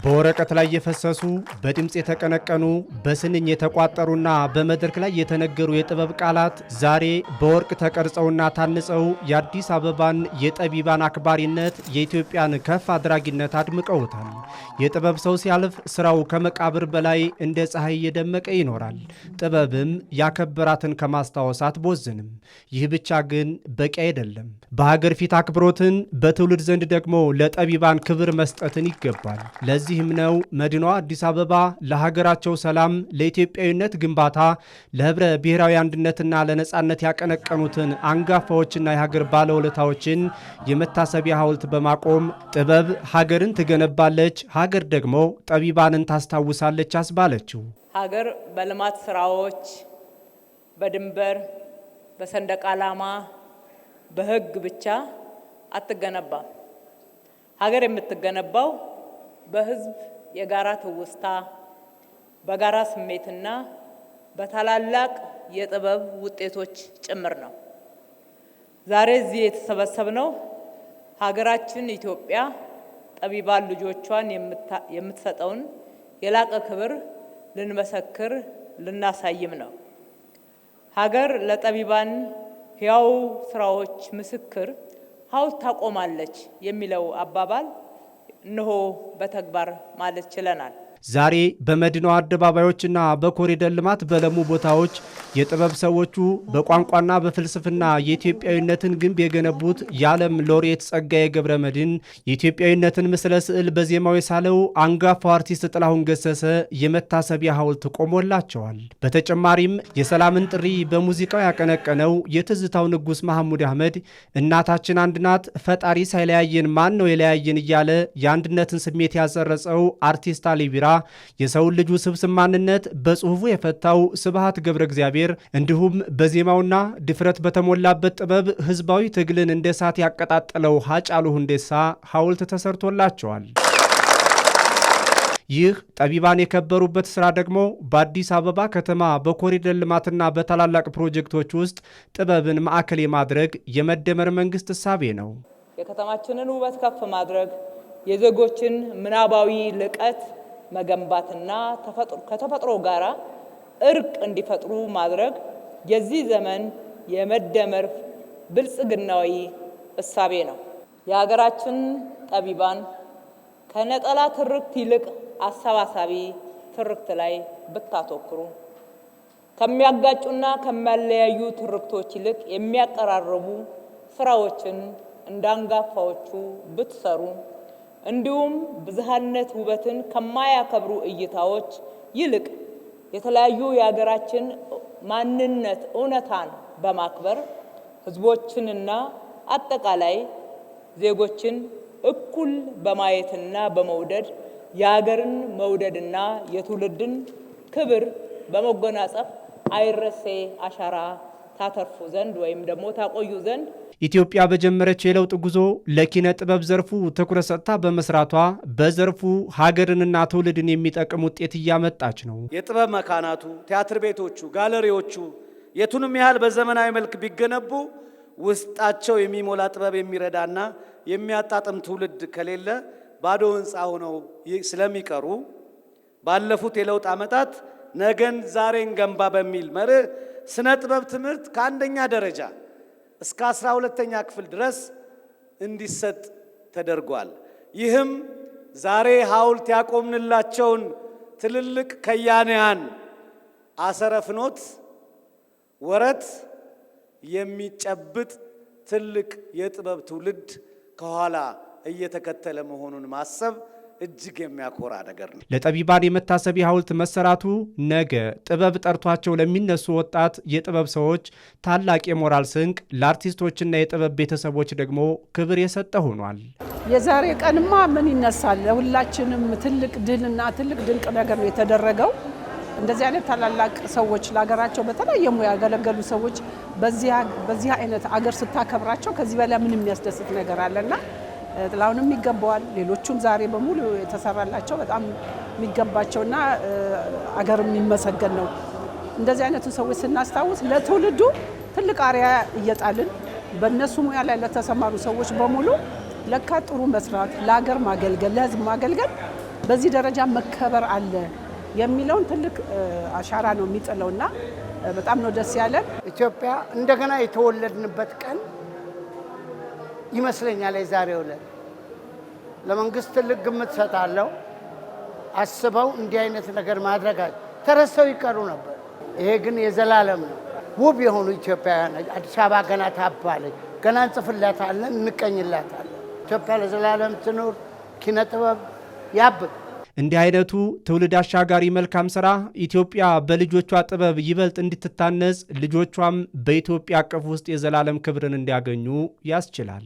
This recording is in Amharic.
በወረቀት ላይ የፈሰሱ በድምጽ የተቀነቀኑ በስንኝ የተቋጠሩና በመድረክ ላይ የተነገሩ የጥበብ ቃላት ዛሬ በወርቅ ተቀርጸውና ታንጸው የአዲስ አበባን የጠቢባን አክባሪነት የኢትዮጵያን ከፍ አድራጊነት አድምቀውታል። የጥበብ ሰው ሲያልፍ ስራው ከመቃብር በላይ እንደ ፀሐይ እየደመቀ ይኖራል። ጥበብም ያከበራትን ከማስታወስ አትቦዝንም። ይህ ብቻ ግን በቂ አይደለም። በሀገር ፊት አክብሮትን በትውልድ ዘንድ ደግሞ ለጠቢባን ክብር መስጠትን ይገባል። ለዚህም ነው መዲናዋ አዲስ አበባ ለሀገራቸው ሰላም፣ ለኢትዮጵያዊነት ግንባታ፣ ለህብረ ብሔራዊ አንድነትና ለነጻነት ያቀነቀኑትን አንጋፋዎችና የሀገር ባለውለታዎችን የመታሰቢያ ሐውልት በማቆም ጥበብ ሀገርን ትገነባለች፣ ሀገር ደግሞ ጠቢባንን ታስታውሳለች አስባለችው። ሀገር በልማት ስራዎች፣ በድንበር፣ በሰንደቅ ዓላማ፣ በህግ ብቻ አትገነባም። ሀገር የምትገነባው በህዝብ የጋራ ትውስታ፣ በጋራ ስሜትና በታላላቅ የጥበብ ውጤቶች ጭምር ነው። ዛሬ እዚህ የተሰበሰብነው ሀገራችን ኢትዮጵያ ጠቢባን ልጆቿን የምትሰጠውን የላቀ ክብር ልንመሰክር ልናሳይም ነው። ሀገር ለጠቢባን ሕያው ስራዎች ምስክር ሐውልት ታቆማለች የሚለው አባባል እነሆ በተግባር ማለት ችለናል። ዛሬ በመዲናዋ አደባባዮችና በኮሪደር ልማት በለሙ ቦታዎች የጥበብ ሰዎቹ በቋንቋና በፍልስፍና የኢትዮጵያዊነትን ግንብ የገነቡት የዓለም ሎሬት ጸጋዬ ገብረመድኅን የኢትዮጵያዊነትን ምስለ ስዕል በዜማው የሳለው አንጋፋው አርቲስት ጥላሁን ገሰሰ የመታሰቢያ ሐውልት ቆሞላቸዋል። በተጨማሪም የሰላምን ጥሪ በሙዚቃው ያቀነቀነው የትዝታው ንጉሥ መሐሙድ አህመድ እናታችን አንድ ናት፣ ፈጣሪ ሳይለያየን ማን ነው የለያየን እያለ የአንድነትን ስሜት ያሰረጸው አርቲስት አሊ ቢራ የሰውን ልጅ ውስብስብ ማንነት በጽሁፉ የፈታው ስብሐት ገብረ እግዚአብሔር እንዲሁም በዜማውና ድፍረት በተሞላበት ጥበብ ህዝባዊ ትግልን እንደ እሳት ያቀጣጠለው ሃጫሉ ሁንዴሳ ሐውልት ተሰርቶላቸዋል። ይህ ጠቢባን የከበሩበት ስራ ደግሞ በአዲስ አበባ ከተማ በኮሪደር ልማትና በታላላቅ ፕሮጀክቶች ውስጥ ጥበብን ማዕከል የማድረግ የመደመር መንግስት እሳቤ ነው። የከተማችንን ውበት ከፍ ማድረግ፣ የዜጎችን ምናባዊ ልቀት መገንባትና ከተፈጥሮ ጋር እርቅ እንዲፈጥሩ ማድረግ የዚህ ዘመን የመደመር ብልጽግናዊ እሳቤ ነው። የሀገራችን ጠቢባን ከነጠላ ትርክት ይልቅ አሰባሳቢ ትርክት ላይ ብታተኩሩ፣ ከሚያጋጩና ከሚያለያዩ ትርክቶች ይልቅ የሚያቀራርቡ ስራዎችን እንዳንጋፋዎቹ ብትሰሩ፣ እንዲሁም ብዝሃነት ውበትን ከማያከብሩ እይታዎች ይልቅ የተለያዩ የሀገራችን ማንነት እውነታን በማክበር ህዝቦችንና አጠቃላይ ዜጎችን እኩል በማየትና በመውደድ የሀገርን መውደድና የትውልድን ክብር በመጎናጸፍ አይረሴ አሻራ ታተርፉ ዘንድ ወይም ደግሞ ታቆዩ ዘንድ ኢትዮጵያ በጀመረችው የለውጥ ጉዞ ለኪነ ጥበብ ዘርፉ ትኩረት ሰጥታ በመስራቷ በዘርፉ ሀገርንና ትውልድን የሚጠቅም ውጤት እያመጣች ነው። የጥበብ መካናቱ፣ ቲያትር ቤቶቹ፣ ጋለሪዎቹ የቱንም ያህል በዘመናዊ መልክ ቢገነቡ ውስጣቸው የሚሞላ ጥበብ የሚረዳና የሚያጣጥም ትውልድ ከሌለ ባዶ ህንፃ ሆነው ስለሚቀሩ ባለፉት የለውጥ ዓመታት ነገን ዛሬን ገንባ በሚል መርህ ስነ ጥበብ ትምህርት ከአንደኛ ደረጃ እስከ 12ኛ ክፍል ድረስ እንዲሰጥ ተደርጓል። ይህም ዛሬ ሐውልት ያቆምንላቸውን ትልልቅ ከያንያን አሰረ ፍኖት ወረት የሚጨብጥ ትልቅ የጥበብ ትውልድ ከኋላ እየተከተለ መሆኑን ማሰብ እጅግ የሚያኮራ ነገር ነው። ለጠቢባን የመታሰቢያ ሐውልት መሰራቱ ነገ ጥበብ ጠርቷቸው ለሚነሱ ወጣት የጥበብ ሰዎች ታላቅ የሞራል ስንቅ፣ ለአርቲስቶችና የጥበብ ቤተሰቦች ደግሞ ክብር የሰጠ ሆኗል። የዛሬ ቀንማ ምን ይነሳል? ለሁላችንም ትልቅ ድልና ትልቅ ድንቅ ነገር ነው የተደረገው። እንደዚህ አይነት ታላላቅ ሰዎች ለሀገራቸው በተለያየ ሙያ ያገለገሉ ሰዎች በዚህ አይነት አገር ስታከብራቸው ከዚህ በላይ ምን የሚያስደስት ነገር አለና ጥላሁንም ይገባዋል። ሌሎቹም ዛሬ በሙሉ የተሰራላቸው በጣም የሚገባቸውና አገር የሚመሰገን ነው። እንደዚህ አይነቱ ሰዎች ስናስታውስ ለትውልዱ ትልቅ አርአያ እየጣልን በእነሱ ሙያ ላይ ለተሰማሩ ሰዎች በሙሉ ለካ ጥሩ መስራት፣ ለሀገር ማገልገል፣ ለህዝብ ማገልገል በዚህ ደረጃ መከበር አለ የሚለውን ትልቅ አሻራ ነው የሚጥለውና በጣም ነው ደስ ያለን። ኢትዮጵያ እንደገና የተወለድንበት ቀን ይመስለኛል። የዛሬው ዕለት ለመንግስት ትልቅ ግምት ሰጣለሁ። አስበው እንዲህ አይነት ነገር ማድረጋቸው ተረስተው ይቀሩ ነበር። ይሄ ግን የዘላለም ነው። ውብ የሆኑ ኢትዮጵያውያን አዲስ አበባ ገና ታባለች፣ ገና እንጽፍላታለን፣ እንቀኝላታለን። ኢትዮጵያ ለዘላለም ትኑር፣ ኪነ ጥበብ ያብብ። እንዲህ አይነቱ ትውልድ አሻጋሪ መልካም ስራ ኢትዮጵያ በልጆቿ ጥበብ ይበልጥ እንድትታነጽ ልጆቿም በኢትዮጵያ አቀፍ ውስጥ የዘላለም ክብርን እንዲያገኙ ያስችላል።